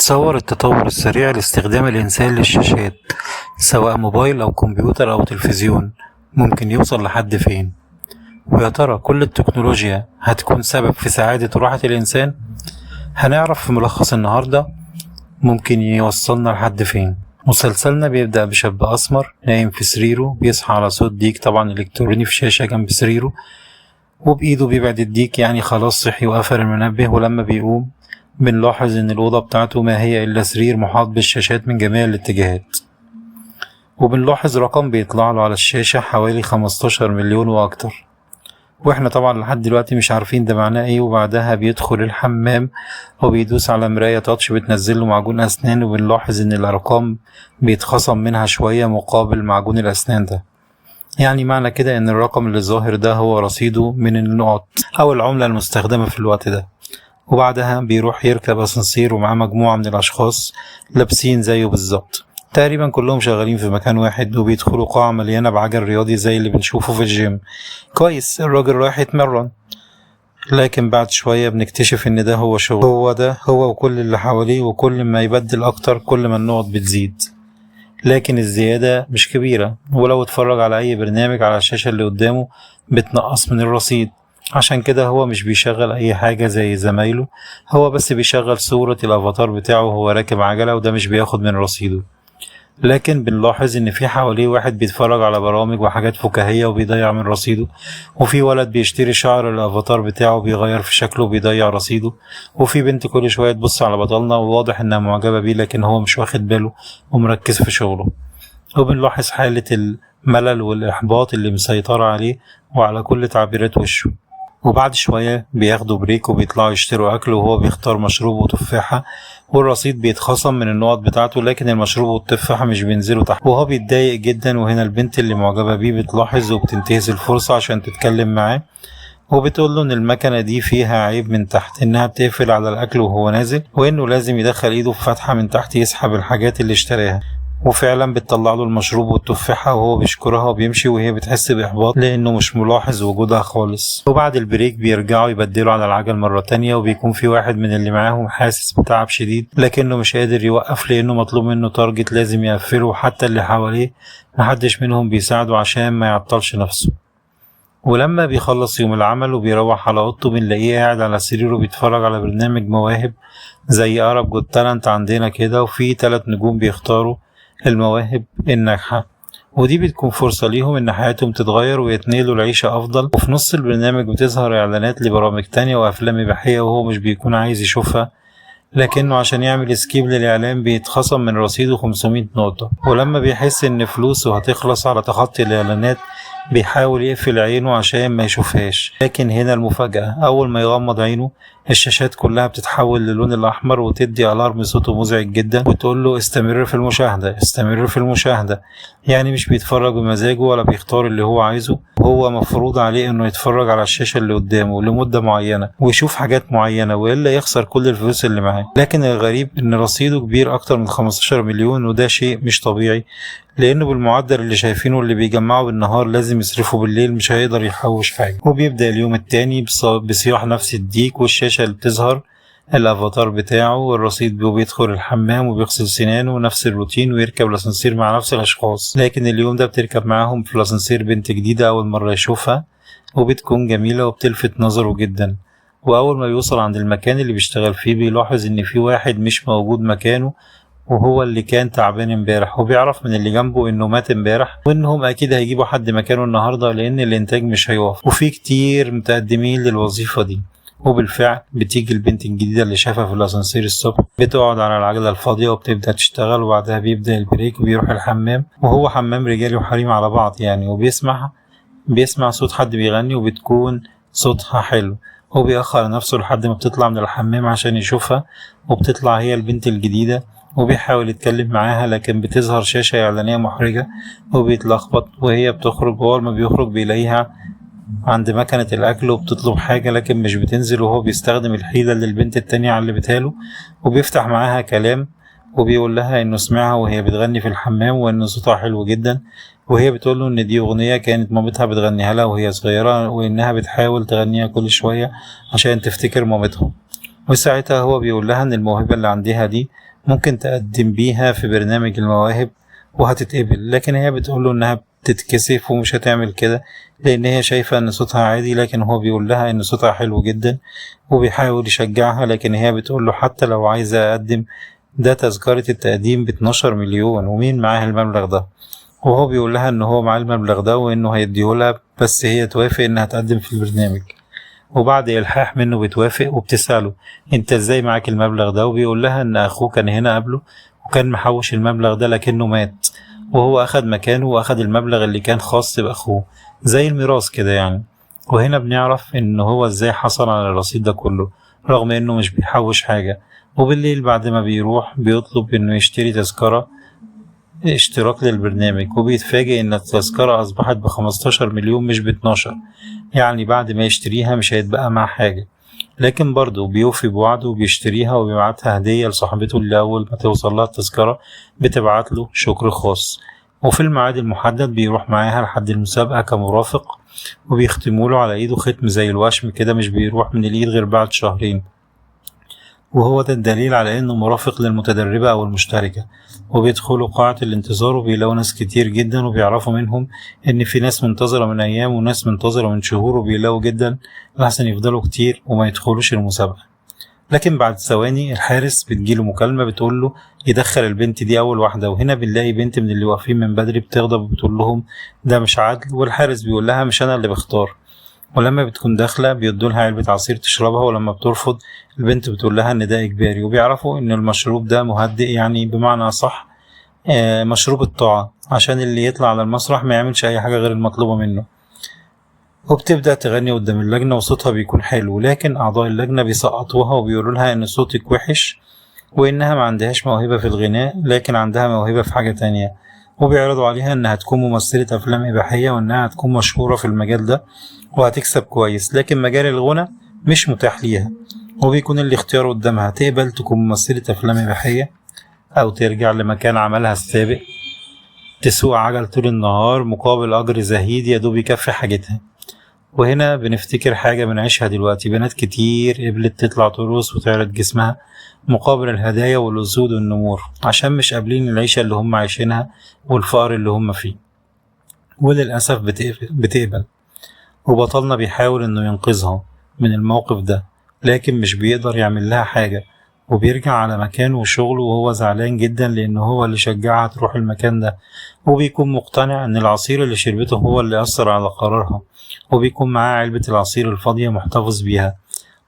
تصور التطور السريع لاستخدام الإنسان للشاشات، سواء موبايل أو كمبيوتر أو تلفزيون، ممكن يوصل لحد فين؟ ويا ترى كل التكنولوجيا هتكون سبب في سعادة وراحة الإنسان؟ هنعرف في ملخص النهاردة ممكن يوصلنا لحد فين. مسلسلنا بيبدأ بشاب أسمر نايم في سريره، بيصحى على صوت ديك طبعا إلكتروني في شاشة جنب سريره، وبإيده بيبعد الديك، يعني خلاص صحي وقفل المنبه. ولما بيقوم بنلاحظ إن الأوضة بتاعته ما هي إلا سرير محاط بالشاشات من جميع الاتجاهات، وبنلاحظ رقم بيطلع له على الشاشة حوالي 15 مليون وأكتر، واحنا طبعا لحد دلوقتي مش عارفين ده معناه ايه. وبعدها بيدخل الحمام وبيدوس على مراية تاتش بتنزله معجون أسنان، وبنلاحظ إن الأرقام بيتخصم منها شوية مقابل معجون الأسنان ده. يعني معنى كده إن الرقم اللي ظاهر ده هو رصيده من النقط أو العملة المستخدمة في الوقت ده. وبعدها بيروح يركب أسانسير ومعاه مجموعة من الأشخاص لابسين زيه بالظبط، تقريبا كلهم شغالين في مكان واحد، وبيدخلوا قاعة مليانة بعجل رياضي زي اللي بنشوفه في الجيم. كويس، الراجل رايح يتمرن، لكن بعد شوية بنكتشف ان ده هو شغل، هو وكل اللي حواليه، وكل ما يبدل اكتر كل ما النقط بتزيد. لكن الزيادة مش كبيرة، ولو اتفرج على اي برنامج على الشاشة اللي قدامه بتنقص من الرصيد. عشان كده هو مش بيشغل اي حاجة زي زمايله، هو بس بيشغل صورة الافاتار بتاعه وهو راكب عجلة، وده مش بياخد من رصيده. لكن بنلاحظ ان في حواليه واحد بيتفرج على برامج وحاجات فكاهية وبيضيع من رصيده، وفي ولد بيشتري شعر الافاتار بتاعه وبيغير في شكله وبيضيع رصيده، وفي بنت كل شوية تبص على بطلنا وواضح انها معجبة بيه لكن هو مش واخد باله ومركز في شغله. وبنلاحظ حالة الملل والإحباط اللي مسيطرة عليه وعلى كل تعبيرات وشه. وبعد شوية بياخدوا بريك وبيطلعوا يشتروا أكل، وهو بيختار مشروب وتفاحة، والرصيد بيتخصم من النقط بتاعته، لكن المشروب والتفاحة مش بينزلوا تحت، وهو بيتضايق جدا. وهنا البنت اللي معجبة بيه بتلاحظ وبتنتهز الفرصة عشان تتكلم معاه، وبتقول له إن المكنة دي فيها عيب من تحت، إنها بتقفل على الأكل وهو نازل، وإنه لازم يدخل إيده في فتحة من تحت يسحب الحاجات اللي اشتراها. وفعلا بتطلع له المشروب والتفاحة وهو بيشكرها وبيمشي، وهي بتحس بإحباط لأنه مش ملاحظ وجودها خالص. وبعد البريك بيرجعوا يبدلوا على العجل مرة تانية، وبيكون في واحد من اللي معاهم حاسس بتعب شديد لكنه مش قادر يوقف لأنه مطلوب منه تارجت لازم يقفله، حتى اللي حواليه محدش منهم بيساعده عشان ما يعطلش نفسه. ولما بيخلص يوم العمل وبيروح على اوضته بنلاقيه قاعد على سريره بيتفرج على برنامج مواهب زي أرب جوت تالنت عندنا كده، وفي 3 نجوم بيختاروا المواهب الناجحة، ودي بتكون فرصة ليهم إن حياتهم تتغير ويتنقلوا لعيشة أفضل. وفي نص البرنامج بتظهر إعلانات لبرامج تانية وأفلام إباحية، وهو مش بيكون عايز يشوفها، لكنه عشان يعمل سكيب للإعلان بيتخصم من رصيده 500 نقطة. ولما بيحس إن فلوسه هتخلص على تخطي الإعلانات بيحاول يقفل عينه عشان ما يشوفهاش. لكن هنا المفاجأة، أول ما يغمض عينه الشاشات كلها بتتحول للون الأحمر وتدي ألارم صوته مزعج جدا وتقول له استمر في المشاهدة، استمر في المشاهدة. يعني مش بيتفرج بمزاجه ولا بيختار اللي هو عايزه، هو مفروض عليه إنه يتفرج على الشاشة اللي قدامه لمدة معينة ويشوف حاجات معينة، وإلا يخسر كل الفلوس اللي معاه. لكن الغريب إن رصيده كبير أكتر من 15 مليون، وده شيء مش طبيعي، لأنه بالمعدل اللي شايفينه اللي بيجمعه بالنهار لازم يصرفه بالليل، مش هيقدر يحوش حاجة. وبيبدأ اليوم التاني بصياح نفس الديك والشاشة اللي بتظهر الافاتار بتاعه والرصيد، وبيدخل الحمام وبيغسل سنانه ونفس الروتين، ويركب الاسانسير مع نفس الاشخاص. لكن اليوم ده بتركب معاهم في الاسانسير بنت جديدة اول مرة يشوفها، وبتكون جميلة وبتلفت نظره جدا. واول ما بيوصل عند المكان اللي بيشتغل فيه بيلاحظ ان في واحد مش موجود مكانه، وهو اللي كان تعبان امبارح، وبيعرف من اللي جنبه انه مات امبارح وانهم اكيد هيجيبوا حد مكانه النهارده لان الانتاج مش هيوقف، وفي كتير متقدمين للوظيفة دي. وبالفعل بتيجي البنت الجديدة اللي شافها في الأسانسير الصبح، بتقعد على العجلة الفاضية وبتبدأ تشتغل، وبعدها بيبدأ البريك وبيروح الحمام، وهو حمام رجالي وحريم على بعض يعني، بيسمع صوت حد بيغني وبتكون صوتها حلو. هو بيأخر نفسه لحد ما بتطلع من الحمام عشان يشوفها، وبتطلع هي البنت الجديدة وبيحاول يتكلم معاها، لكن بتظهر شاشة إعلانية محرجة وبيتلخبط. وهي بتخرج، وأول ما بيخرج بيلاقيها عند مكنة الأكل وبتطلب حاجة لكن مش بتنزل، وهو بيستخدم الحيلة اللي البنت التانية علمتها له، وبيفتح معاها كلام وبيقول لها إنه سمعها وهي بتغني في الحمام وإن صوتها حلو جدا، وهي بتقول له إن دي أغنية كانت مامتها بتغنيها لها وهي صغيرة، وإنها بتحاول تغنيها كل شوية عشان تفتكر مامتها. وساعتها هو بيقول لها ان الموهبة اللي عندها دي ممكن تقدم بيها في برنامج المواهب وهتتقبل، لكن هي بتقوله انها بتتكسف ومش هتعمل كده لان هي شايفة ان صوتها عادي، لكن هو بيقول لها ان صوتها حلو جدا وبيحاول يشجعها. لكن هي بتقوله حتى لو عايزة اقدم، ده تذكرة التقديم ب12 مليون ومين معاه المبلغ ده؟ وهو بيقول لها ان هو معاه المبلغ ده وانه هيديهولها بس هي توافق انها تقدم في البرنامج. وبعد إلحاح منه بتوافق وبتسأله انت ازاي معاك المبلغ ده؟ وبيقول لها ان اخوه كان هنا قبله وكان محوش المبلغ ده لكنه مات، وهو اخد مكانه واخد المبلغ اللي كان خاص باخوه زي الميراث كده يعني. وهنا بنعرف ان هو ازاي حصل على الرصيد ده كله رغم انه مش بيحوش حاجة. وبالليل بعد ما بيروح بيطلب انه يشتري تذكرة اشتراك للبرنامج، وبيتفاجئ ان التذكرة اصبحت ب15 مليون مش ب12، يعني بعد ما يشتريها مش هيتبقى معاه حاجة. لكن برضه بيوفي بوعده وبيشتريها وبيبعتها هدية لصاحبته اللي أول ما توصل لها التذكرة بتبعت له شكر خاص. وفي الميعاد المحدد بيروح معاها لحد المسابقة كمرافق، وبيختموله على ايده ختم زي الوشم كده مش بيروح من الايد غير بعد شهرين، وهو ده الدليل على انه مرافق للمتدربة او المشتركة. وبيدخلوا قاعة الانتظار وبيلاقوا ناس كتير جدا وبيعرفوا منهم ان في ناس منتظرة من ايام وناس منتظرة من شهور، وبيلاقوا جدا لحسن يفضلوا كتير وما يدخلوش المسابقة. لكن بعد ثواني الحارس بتجيله مكالمة بتقوله يدخل البنت دي اول واحدة، وهنا بنلاقي بنت من اللي واقفين من بدري بتغضب وبتقول لهم ده مش عدل، والحارس بيقول لها مش انا اللي بختار. ولما بتكون داخلة بيدولها علبة عصير تشربها، ولما بترفض البنت بتقول لها ان ده اجباري، وبيعرفوا ان المشروب ده مهدئ يعني بمعنى صح مشروب الطاعة عشان اللي يطلع على المسرح ما يعملش اي حاجة غير المطلوبة منه. وبتبدأ تغني قدام اللجنة وصوتها بيكون حلو، لكن اعضاء اللجنة بيسقطوها وبيقولوا لها ان صوتك وحش وانها ما عندهاش موهبة في الغناء لكن عندها موهبة في حاجة تانية. وبيعرضوا عليها انها تكون ممثلة افلام اباحية وانها هتكون مشهورة في المجال ده وهتكسب كويس، لكن مجال الغنى مش متاح ليها. وبيكون الاختيار قدامها تقبل تكون ممثلة افلام اباحية او ترجع لمكان عملها السابق تسوق عجل طول النهار مقابل اجر زهيد يا دوب يكفي حاجتها. وهنا بنفتكر حاجة بنعيشها دلوقتي، بنات كتير قبلت تطلع ترقص وتعرض جسمها مقابل الهدايا والأسود والنمور عشان مش قابلين العيشة اللي هم عايشينها والفقر اللي هم فيه، وللأسف بتقبل. وبطلنا بيحاول انه ينقذها من الموقف ده لكن مش بيقدر يعمل لها حاجة، وبيرجع على مكانه وشغله وهو زعلان جدا لانه هو اللي شجعها تروح المكان ده، وبيكون مقتنع ان العصير اللي شربته هو اللي اثر على قرارها، وبيكون معاه علبة العصير الفاضية محتفظ بيها.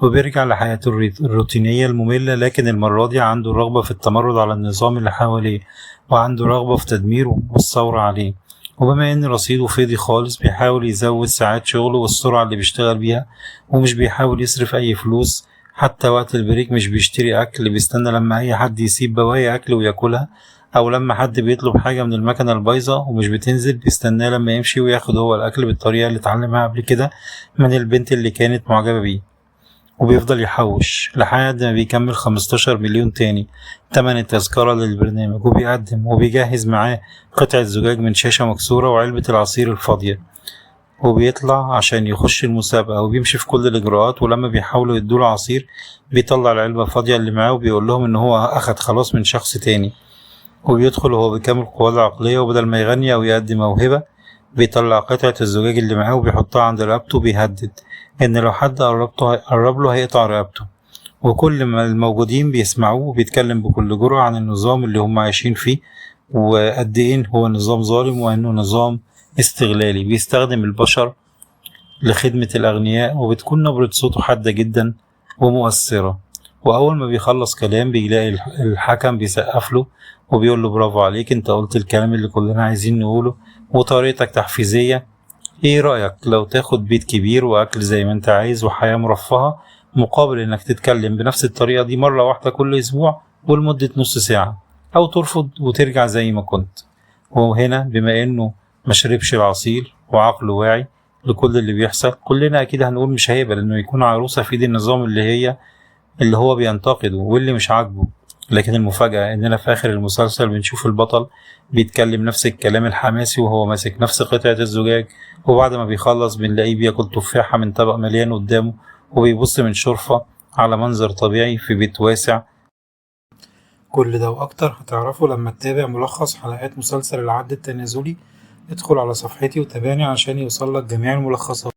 وبيرجع لحياته الروتينية المملة، لكن المرة دي عنده رغبة في التمرد على النظام اللي حواليه وعنده رغبة في تدميره والثورة عليه. وبما ان رصيده فاضي خالص بيحاول يزود ساعات شغله والسرعة اللي بيشتغل بيها، ومش بيحاول يصرف اي فلوس. حتى وقت البريك مش بيشتري اكل، بيستنى لما اي حد يسيب بواقي اكل وياكلها، او لما حد بيطلب حاجة من المكنة البايظة ومش بتنزل بيستناه لما يمشي وياخد هو الاكل بالطريقة اللي اتعلمها قبل كده من البنت اللي كانت معجبة بيه. وبيفضل يحوش لحد ما بيكمل 15 مليون تاني تمن التذكرة للبرنامج، وبيقدم وبيجهز معاه قطعة زجاج من شاشة مكسورة وعلبة العصير الفاضية، وبيطلع عشان يخش المسابقة وبيمشي في كل الإجراءات. ولما بيحاولوا يدوله عصير بيطلع العلبة الفاضية اللي معاه وبيقول لهم إن هو أخد خلاص من شخص تاني، وبيدخل وهو بكامل قواه العقلية، وبدل ما يغني أو يقدم موهبة بيطلع قطعة الزجاج اللي معاه وبيحطها عند رقبته، بيهدد إن لو حد قرب له هيقطع رقبته. وكل ما الموجودين بيسمعوه وبيتكلم بكل جرأة عن النظام اللي هم عايشين فيه وقد إيه هو نظام ظالم وإنه نظام استغلالي بيستخدم البشر لخدمة الأغنياء. وبتكون نبرة صوته حادة جدا ومؤثرة، وأول ما بيخلص كلام بيلاقي الحكم بيسقف له وبيقول له برافو عليك، انت قلت الكلام اللي كلنا عايزين نقوله وطريقتك تحفيزية. ايه رأيك لو تاخد بيت كبير واكل زي ما انت عايز وحياة مرفهة مقابل انك تتكلم بنفس الطريقة دي مرة واحدة كل اسبوع ولمدة نص ساعة، او ترفض وترجع زي ما كنت. وهنا بما انه مشربش العصير وعقله واعي لكل اللي بيحصل، كلنا اكيد هنقول مش هيقبل انه يكون عروسة في ايد النظام اللي هو بينتقده واللي مش عاجبه. لكن المفاجأة اننا في اخر المسلسل بنشوف البطل بيتكلم نفس الكلام الحماسي وهو ماسك نفس قطعة الزجاج، وبعد ما بيخلص بنلاقيه بياكل تفاحة من طبق مليان قدامه وبيبص من شرفة على منظر طبيعي في بيت واسع. كل ده وأكتر هتعرفه لما تتابع ملخص حلقات مسلسل العد التنازلي. ادخل على صفحتي وتابعني عشان يوصلك جميع الملخصات.